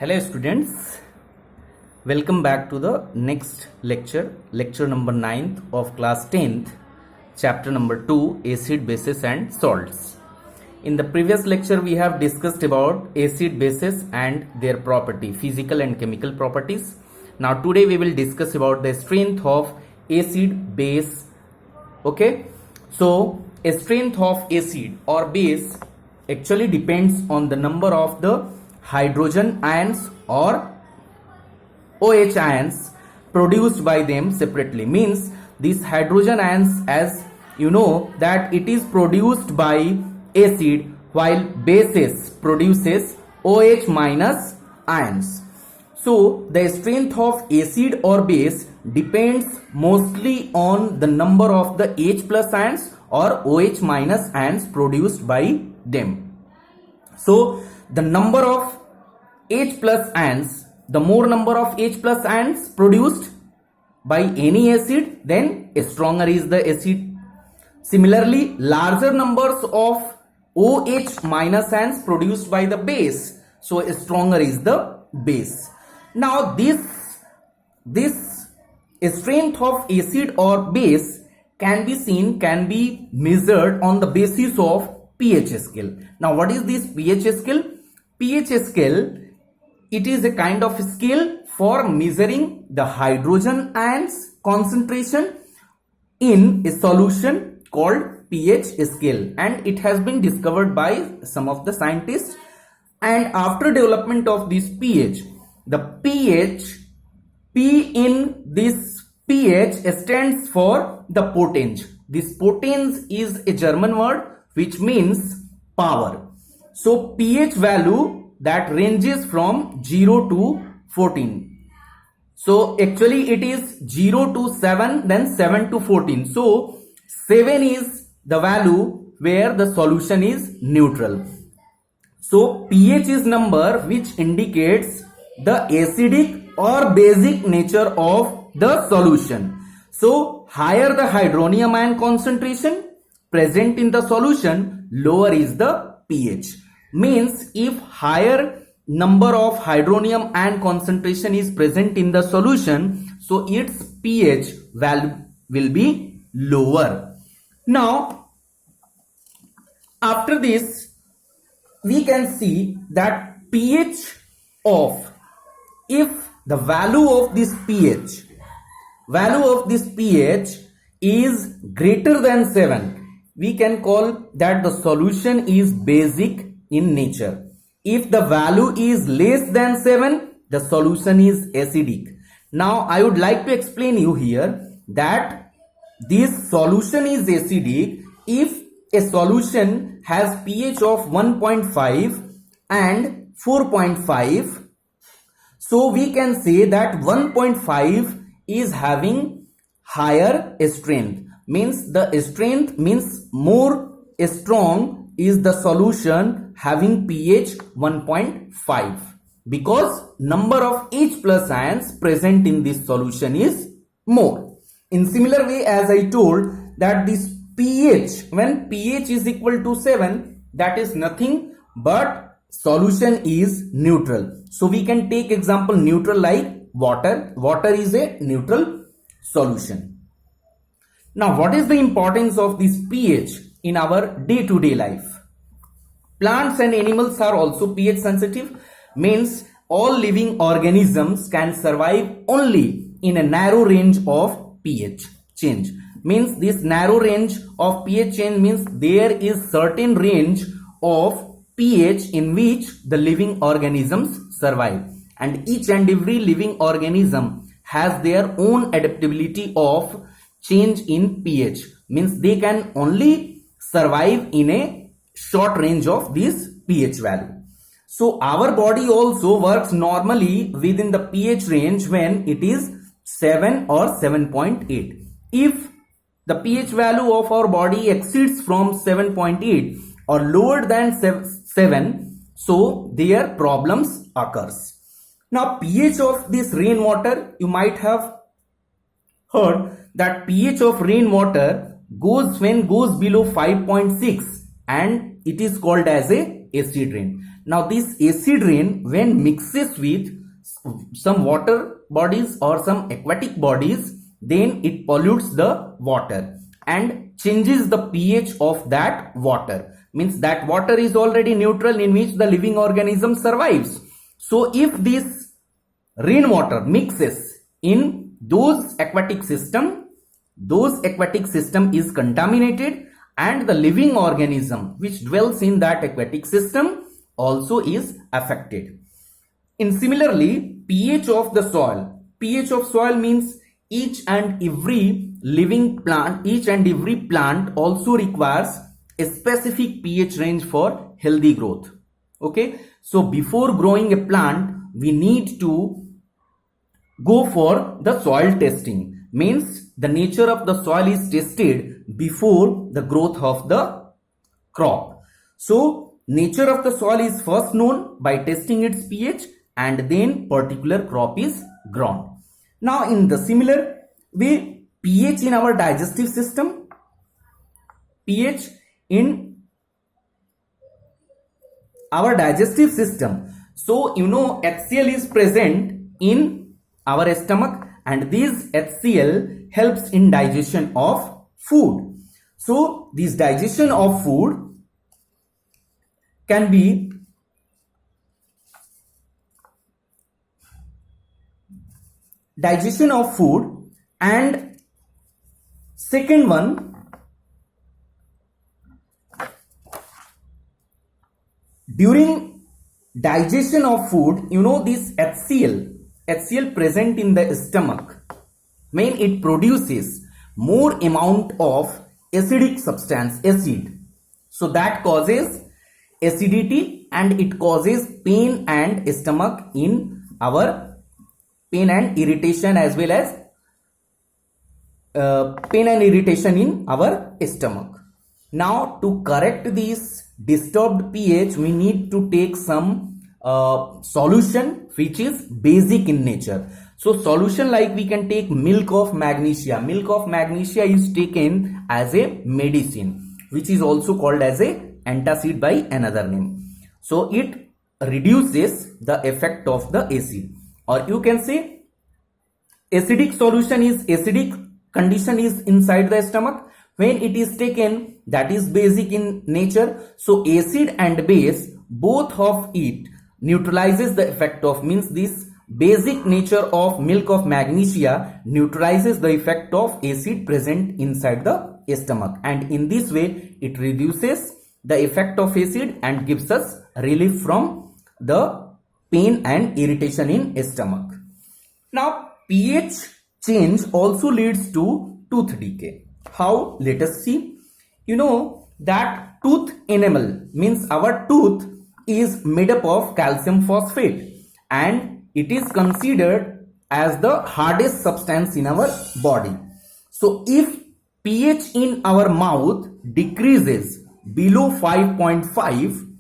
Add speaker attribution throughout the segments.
Speaker 1: Hello students, welcome back to the next lecture number 9th of class 10th, chapter number 2, acid, bases and salts. In the previous lecture we have discussed about acid, bases and their property, physical and chemical properties. Now today we will discuss about the strength of acid, base. Okay, so a strength of acid or base actually depends on the number of the hydrogen ions or OH ions produced by them separately. Means these hydrogen ions, as you know, that it is produced by acid, while bases produces OH minus ions. So the strength of acid or base depends mostly on the number of the H plus ions or OH minus ions produced by them. So the number of H plus ions, the more number of H plus ions produced by any acid, then stronger is the acid. Similarly, larger numbers of OH minus ions produced by the base, so stronger is the base. Now this strength of acid or base can be measured on the basis of pH scale. Now what is this pH scale? pH scale, it is a kind of scale for measuring the hydrogen ions concentration in a solution called pH scale, and it has been discovered by some of the scientists. And after development of this pH, the pH, P in this pH stands for the potenge. This potenge is a German word which means power. So pH value that ranges from 0 to 14. So actually it is 0 to 7, then 7 to 14. So 7 is the value where the solution is neutral. So pH is number which indicates the acidic or basic nature of the solution. So higher the hydronium ion concentration present in the solution, lower is the pH. Means if higher number of hydronium ion concentration is present in the solution, so its pH value will be lower. Now after this we can see that pH of, if the value of this pH is greater than 7, we can call that the solution is basic in nature. If the value is less than 7, the solution is acidic. Now I would like to explain you here that this solution is acidic if a solution has pH of 1.5 and 4.5. So we can say that 1.5 is having higher strength. Means the strength means more strong is the solution having pH 1.5, because number of H plus ions present in this solution is more. In similar way, as I told that this pH, when pH is equal to 7, that is nothing but solution is neutral. So we can take example neutral like water. Water is a neutral solution. Now what is the importance of this pH in our day-to-day life? Plants and animals are also pH sensitive. Means all living organisms can survive only in a narrow range of pH change. Means this narrow range of pH change means there is certain range of pH in which the living organisms survive, and each and every living organism has their own adaptability of change in pH. Means they can only survive in a short range of this pH value. So our body also works normally within the pH range when it is 7 or 7.8. If the pH value of our body exceeds from 7.8 or lower than 7, so their problems occurs. Now pH of this rainwater, you might have heard that pH of rainwater goes below 5.6 and it is called as a acid rain. Now this acid rain, when mixes with some water bodies or some aquatic bodies, then it pollutes the water and changes the pH of that water. Means that water is already neutral in which the living organism survives. So if this rainwater mixes in those aquatic system is contaminated, and the living organism which dwells in that aquatic system also is affected. In similarly, pH of the soil. pH of soil means each and every living plant, each and every plant also requires a specific pH range for healthy growth. Okay, so before growing a plant, we need to go for the soil testing. Means the nature of the soil is tested before the growth of the crop. So nature of the soil is first known by testing its pH, and then particular crop is grown. Now in the similar way, pH in our digestive system, pH in our digestive system. So you know HCl is present in our stomach, and this HCl helps in digestion of food. So this digestion of food can be digestion of food, and second one, during digestion of food, you know this HCl present in the stomach, when it produces more amount of acidic substance, acid, so that causes acidity and it causes pain and stomach in our pain and irritation, as well as pain and irritation in our stomach. Now to correct this disturbed pH, we need to take some solution which is basic in nature. So solution like we can take milk of magnesia. Milk of magnesia is taken as a medicine, which is also called as a antacid by another name. So it reduces the effect of the acid, or you can say acidic solution is acidic condition is inside the stomach. When it is taken, that is basic in nature. So acid and base, both of it neutralizes the effect of, means this basic nature of milk of magnesia neutralizes the effect of acid present inside the stomach, and in this way it reduces the effect of acid and gives us relief from the pain and irritation in stomach. Now pH change also leads to tooth decay. How? Let us see. You know that tooth enamel, means our tooth is made up of calcium phosphate, and it is considered as the hardest substance in our body. So if pH in our mouth decreases below 5.5,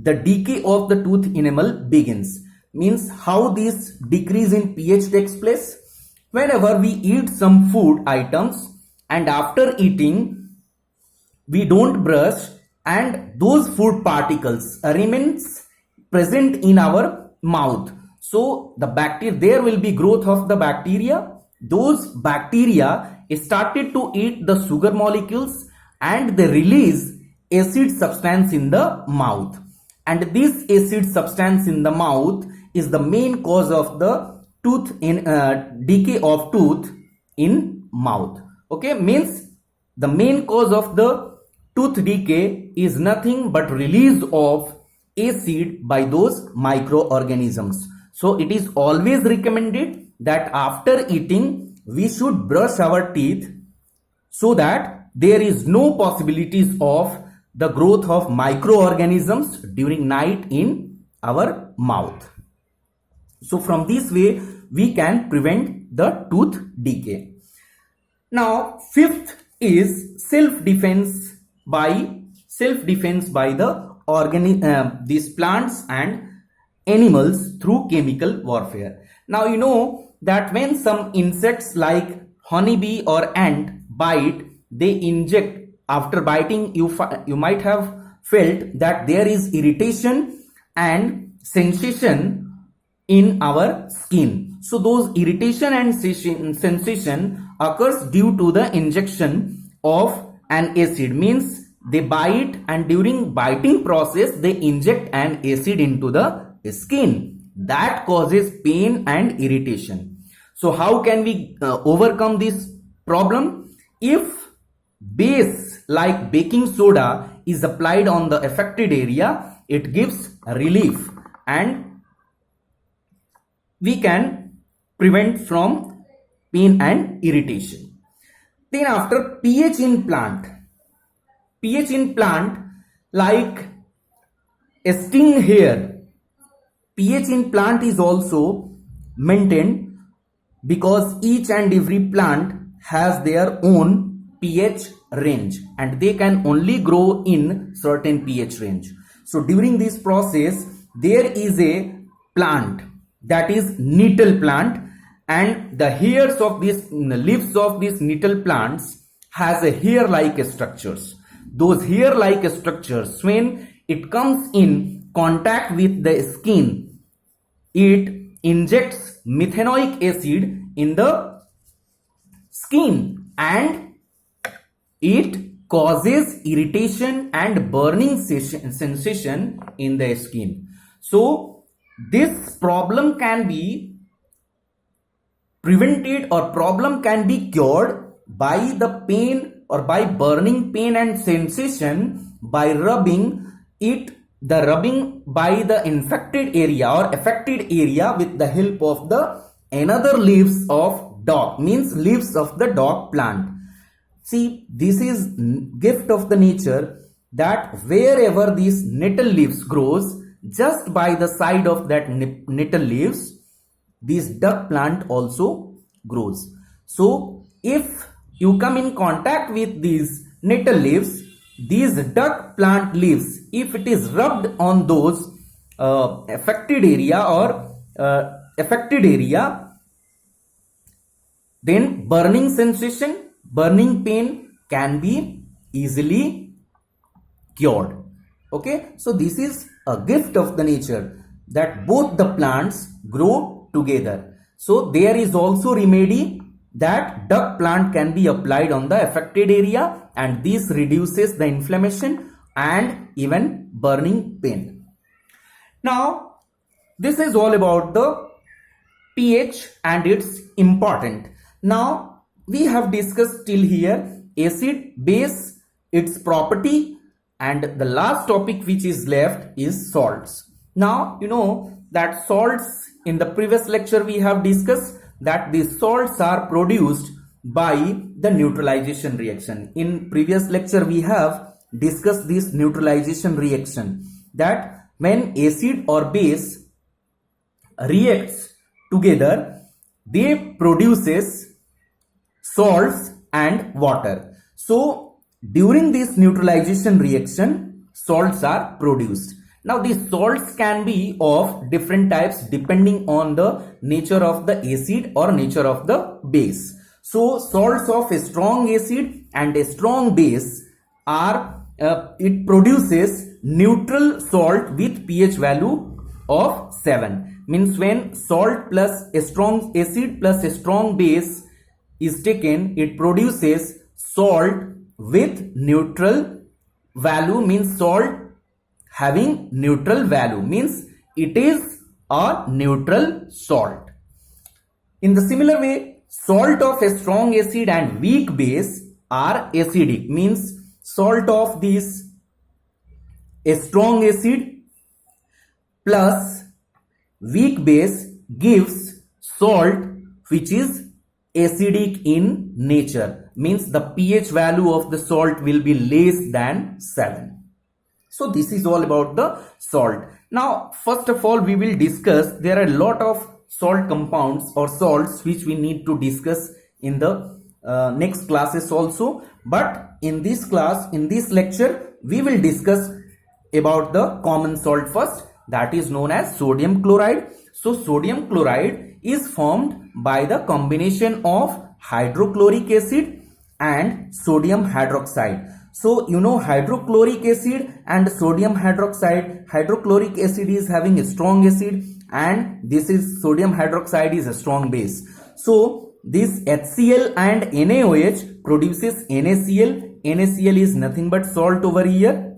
Speaker 1: the decay of the tooth enamel begins. Means how this decrease in pH takes place? Whenever we eat some food items and after eating we don't brush, and those food particles remains present in our mouth, so the bacteria, there will be growth of the bacteria. Those bacteria started to eat the sugar molecules and they release acid substance in the mouth, and this acid substance in the mouth is the main cause of the tooth in decay of tooth in mouth. Okay, means the main cause of the tooth decay is nothing but release of acid by those microorganisms. So it is always recommended that after eating we should brush our teeth, so that there is no possibilities of the growth of microorganisms during night in our mouth. So from this way we can prevent the tooth decay. Now fifth is self-defense by the these plants and animals through chemical warfare. Now you know that when some insects like honeybee or ant bite, they inject, after biting you might have felt that there is irritation and sensation in our skin. So those irritation and sensation occurs due to the injection of an acid, means they bite and during biting process they inject an acid into the skin that causes pain and irritation. So how can we overcome this problem? If base like baking soda is applied on the affected area, it gives relief and we can prevent from pain and irritation. Then after pH in plant like sting hair, pH in plant is also maintained because each and every plant has their own pH range and they can only grow in certain pH range. So during this process there is a plant that is nettle plant, and the hairs of these leaves of these nettle plants has a hair like structures. Those hair like structures, when it comes in contact with the skin, it injects methanoic acid in the skin and it causes irritation and burning sensation in the skin. So this problem can be prevented or problem can be cured by the pain or by burning pain and sensation by rubbing by the infected area or affected area with the help of the another leaves of dock, means leaves of the dock plant. See, this is gift of the nature that wherever these nettle leaves grows, just by the side of that nettle leaves, this duck plant also grows. So if you come in contact with these nettle leaves, these duck plant leaves, if it is rubbed on those affected area, then burning sensation, burning pain can be easily cured. Okay, so this is a gift of the nature that both the plants grow together. So there is also remedy that duck plant can be applied on the affected area, and this reduces the inflammation and even burning pain. Now this is all about the pH and its important. Now we have discussed till here acid, base, its property, and the last topic which is left is salts. Now you know that salts, in the previous lecture we have discussed that these salts are produced by the neutralization reaction. In previous lecture we have discussed this neutralization reaction, that when acid or base reacts together, they produces salts and water. So during this neutralization reaction, salts are produced. Now these salts can be of different types depending on the nature of the acid or nature of the base. So salts of a strong acid and a strong base are, it produces neutral salt with pH value of 7. Means when salt plus a strong acid plus a strong base is taken, it produces salt with neutral value, means salt having neutral value, means it is a neutral salt. In the similar way, salt of a strong acid and weak base are acidic, means salt of this a strong acid plus weak base gives salt which is acidic in nature, means the pH value of the salt will be less than 7. So this is all about the salt. Now first of all we will discuss, there are a lot of salt compounds or salts which we need to discuss in the next classes also, but in this class, in this lecture, we will discuss about the common salt first, that is known as sodium chloride. So sodium chloride is formed by the combination of hydrochloric acid and sodium hydroxide. So you know hydrochloric acid and sodium hydroxide. Hydrochloric acid is having a strong acid and this is sodium hydroxide is a strong base. So this HCl and NaOH produces NaCl. NaCl is nothing but salt over here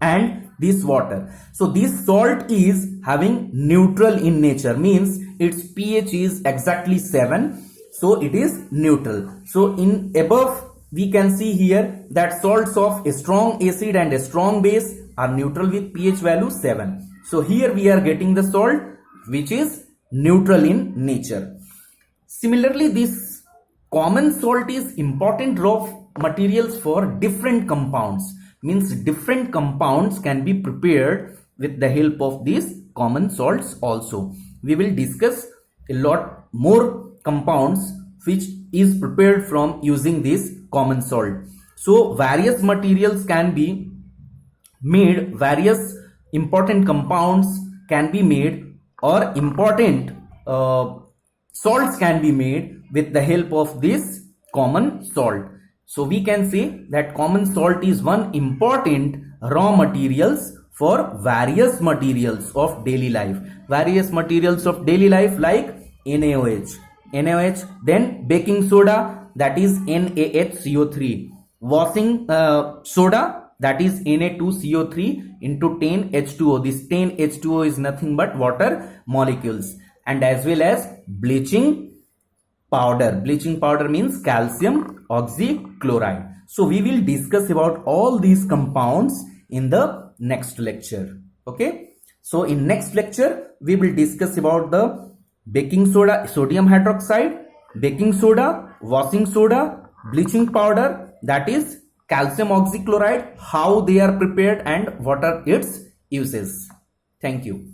Speaker 1: and this water. So this salt is having neutral in nature, means its pH is exactly 7. So it is neutral. So in above we can see here that salts of a strong acid and a strong base are neutral with pH value 7. So here we are getting the salt which is neutral in nature. Similarly, this common salt is important raw materials for different compounds. Means different compounds can be prepared with the help of these common salts also. We will discuss a lot more compounds which is prepared from using this common salt. So various materials can be made, various important compounds can be made, or important salts can be made with the help of this common salt. So we can say that common salt is one important raw materials for various materials of daily life. Various materials of daily life like NaOH, then baking soda, that is NaHCO3, washing soda, that is Na2CO3 into 10H2O. This 10H2O is nothing but water molecules. And as well as bleaching powder. Bleaching powder means calcium oxychloride. So we will discuss about all these compounds in the next lecture. Okay. So in next lecture we will discuss about the baking soda, sodium hydroxide, baking soda, washing soda, bleaching powder, that is calcium oxychloride, how they are prepared and what are its uses. Thank you.